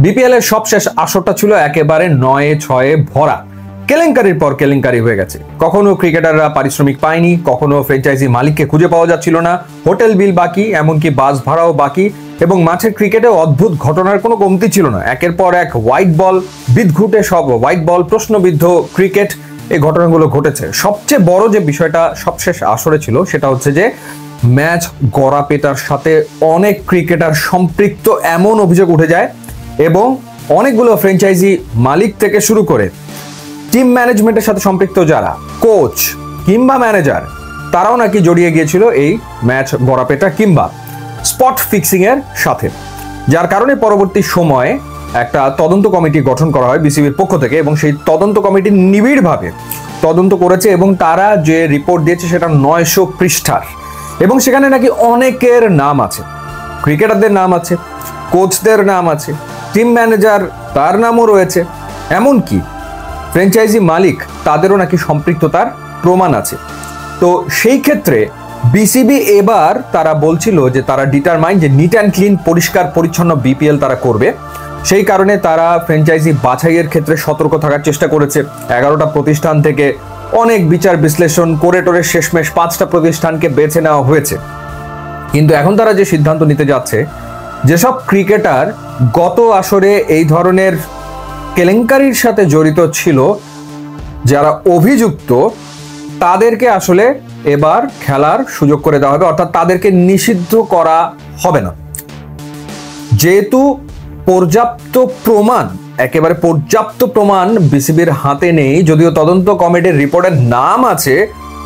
BPL এর সবশেষ আসরটা ছিল একেবারে 9-6 ভরা। কেলেঙ্কারির পর কেলেঙ্কারি হয়ে গেছে। কখনো ক্রিকেটাররা পারিশ্রমিক পায়নি, কখনো ফ্র্যাঞ্চাইজি মালিককে খুঁজে পাওয়া যাচ্ছিল না, হোটেল বিল বাকি, এমনকি বাস ভাড়াও বাকি, এবং মাঠের ক্রিকেটে অদ্ভুত ঘটনার কোনো কমতি ছিল না। একের পর এক হোয়াইট বল বিদঘুটে সব হোয়াইট বল, প্রশ্নবিদ্ধ ক্রিকেট, এই ঘটনাগুলো ঘটেছে। সবচেয়ে বড় যে বিষয়টা সবশেষ আসরে ছিল সেটা হচ্ছে যে ম্যাচ গড়াপেটার সাথে অনেক ক্রিকেটার সম্পৃক্ত এমন অভিযোগ উঠে যায়, এবং অনেকগুলো ফ্র্যাঞ্চাইজি মালিক থেকে শুরু করে টিম ম্যানেজমেন্টের সাথে সম্পৃক্ত যারা কোচ কিংবা ম্যানেজার, তারাও নাকি জড়িয়ে গিয়েছিল এই ম্যাচ গড়াপেটা কিংবা স্পট ফিক্সিং এর সাথে। যার কারণে পরবর্তী সময়ে একটা তদন্ত কমিটি গঠন করা হয় বিসিবির পক্ষ থেকে, এবং সেই তদন্ত কমিটি নিবিড়ভাবে তদন্ত করেছে এবং তারা যে রিপোর্ট দিয়েছে সেটা 900 পৃষ্ঠার, এবং সেখানে নাকি অনেকের নাম আছে, ক্রিকেটারদের নাম আছে, কোচদের নাম আছে, টিম ম্যানেজার তার নামও রয়েছে, এমনকি ফ্র্যাঞ্চাইজি মালিক তাদেরও নাকি সম্পৃক্ততার প্রমাণ আছে। তো সেই ক্ষেত্রে বিসিবি এবার তারা বলছিল যে তারা ডিটারমাইন যে নিট অ্যান্ড ক্লিন, পরিষ্কার পরিচ্ছন্ন বিপিএল তারা করবে। সেই কারণে তারা ফ্র্যাঞ্চাইজি বাছাইয়ের ক্ষেত্রে সতর্ক থাকার চেষ্টা করেছে। 11টা প্রতিষ্ঠান থেকে অনেক বিচার বিশ্লেষণ করে টোরে শেষমেশ 5টা প্রতিষ্ঠানকে বেছে নেওয়া হয়েছে। কিন্তু এখন তারা যে সিদ্ধান্ত নিতে যাচ্ছে, যেসব ক্রিকেটার গত আসরে এই ধরনের কেলেঙ্কারির সাথে জড়িত ছিল, যারা অভিযুক্ত, তাদেরকে আসলে এবার খেলার সুযোগ করে দেওয়া হবে, অর্থাৎ তাদেরকে নিষিদ্ধ করা হবে না। যেহেতু একেবারে পর্যাপ্ত প্রমাণ বিসিবির হাতে নেই, যদিও তদন্ত কমিটির রিপোর্টের নাম আছে,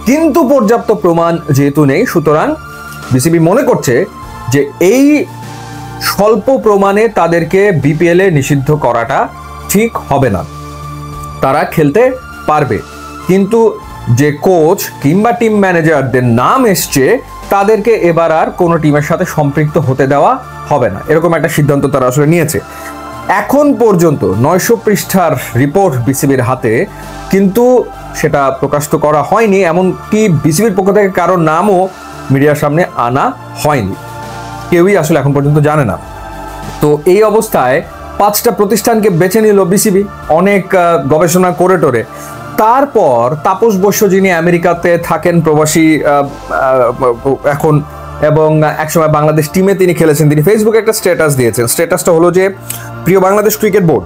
কিন্তু পর্যাপ্ত প্রমাণ যেহেতু নেই, সুতরাং বিসিবি মনে করছে যে এই স্বল্প প্রমাণে তাদেরকে বিপিএল এ নিষিদ্ধ করাটা ঠিক হবে না। তারা খেলতে পারবে, কিন্তু যে কোচ কিংবা টিম ম্যানেজারদের নাম এসছে তাদেরকে এবার আর কোনো টিমের সাথে সম্পৃক্ত হতে দেওয়া হবে না, এরকম একটা সিদ্ধান্ত তারা আসলে নিয়েছে। এখন পর্যন্ত 900 পৃষ্ঠার রিপোর্ট বিসিবির হাতে, কিন্তু সেটা প্রকাশ তো করা হয়নি, এমনকি বিসিবির পক্ষ থেকে কারোর নামও মিডিয়ার সামনে আনা হয়নি, কেউই আসলে এখন পর্যন্ত জানে না। তো এই অবস্থায় 5টা প্রতিষ্ঠানকে বেছে নিল বিসিবি অনেক গবেষণা করে টোরে। তারপর তাপস বৈশ্য, যিনি আমেরিকাতে থাকেন, প্রবাসী এখন, এবং একসময় বাংলাদেশ টিমে তিনি খেলেছেন, তিনি ফেসবুকে একটা স্ট্যাটাস দিয়েছেন। স্ট্যাটাসটা হলো যে, প্রিয় বাংলাদেশ ক্রিকেট বোর্ড,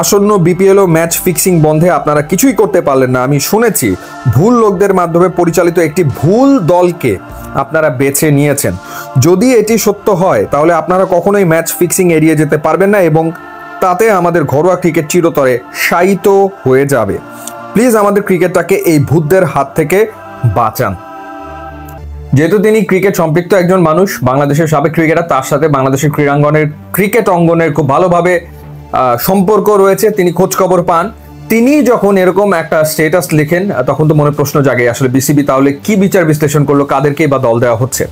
আসন্ন বিপিএল ও ম্যাচ ফিক্সিং বন্ধে আপনারা কিছুই করতে পারলেন না। আমি শুনেছি ভুল লোকদের মাধ্যমে পরিচালিত একটি ভুল দলকে আপনারা বেছে নিয়েছেন। যদি এটি সত্য হয় তাহলে আপনারা কখনোই ম্যাচ ফিক্সিং এড়িয়ে যেতে পারবেন না, এবং তাতে আমাদের ঘরোয়া ক্রিকেট চিরতরে শায়িত হয়ে যাবে। প্লিজ আমাদের ক্রিকেটটাকে এই ভূতদের হাত থেকে বাঁচান। যেহেতু তিনি ক্রিকেট সম্পৃক্ত একজন মানুষ, বাংলাদেশের সাবেক ক্রিকেটার, তার সাথে বাংলাদেশের ক্রিকেট অঙ্গনের খুব ভালোভাবে সম্পর্ক রয়েছে, তিনি খোঁজ খবর পান। তিনি যখন এরকম একটা স্ট্যাটাস লেখেন, তখন তো মনে প্রশ্ন জাগে, আসলে বিসিবি তাহলে কি বিচার বিশ্লেষণ করলো, কাদেরকেই বা দল দেওয়া হচ্ছে।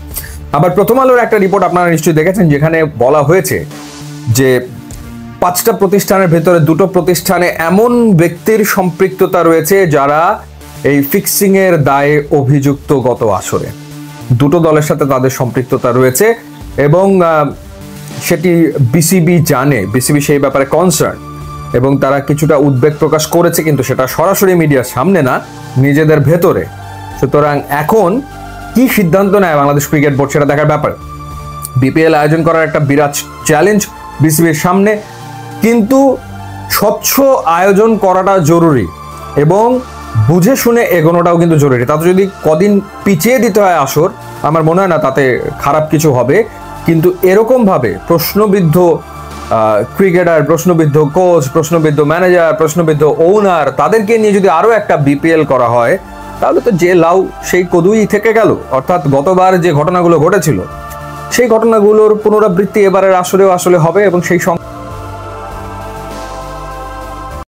আবার প্রথম আলোর একটা রিপোর্ট আপনারা নিশ্চয়ই দেখেছেন, যেখানে বলা হয়েছে যে 5টা প্রতিষ্ঠানের ভেতরে 2টো প্রতিষ্ঠানে এমন ব্যক্তির সম্পৃক্ততা রয়েছে যারা এই ফিক্সিং এর দায়ে অভিযুক্ত। গত আসরে 2টো দলের সাথে তাদের সম্পৃক্ততা রয়েছে, এবং সেটি বিসিবি জানে, বিসিবি সেই ব্যাপারে কনসার্ন, এবং তারা কিছুটা উদ্বেগ প্রকাশ করেছে, কিন্তু সেটা সরাসরি মিডিয়ার সামনে না, নিজেদের ভেতরে। সুতরাং এখন কি সিদ্ধান্ত নেয় বাংলাদেশ ক্রিকেট বোর্ড সেটা দেখার ব্যাপার। বিপিএল আয়োজন করার একটা বিরাট চ্যালেঞ্জ বিসিবির সামনে, কিন্তু স্বচ্ছ আয়োজন করাটা জরুরি এবং বুঝে শুনে এগোনোটাও কিন্তু জরুরি। তাতে যদি কদিন পিছিয়ে দিতে হয় আসর, আমার মনে হয় না তাতে খারাপ কিছু হবে, কিন্তু এরকমভাবে প্রশ্নবিদ্ধ ক্রিকেটার, প্রশ্নবিদ্ধ কোচ, প্রশ্নবিদ্ধ ম্যানেজার, প্রশ্নবিদ্ধ ওনার, তাদেরকে নিয়ে যদি আরও একটা বিপিএল করা হয়, তাহলে তো যে লাউ সেই কদুই থেকে গেল। অর্থাৎ গতবার যে ঘটনাগুলো ঘটেছিল সেই ঘটনাগুলোর পুনরাবৃত্তি এবারের আসরেও আসলে হবে, এবং সেই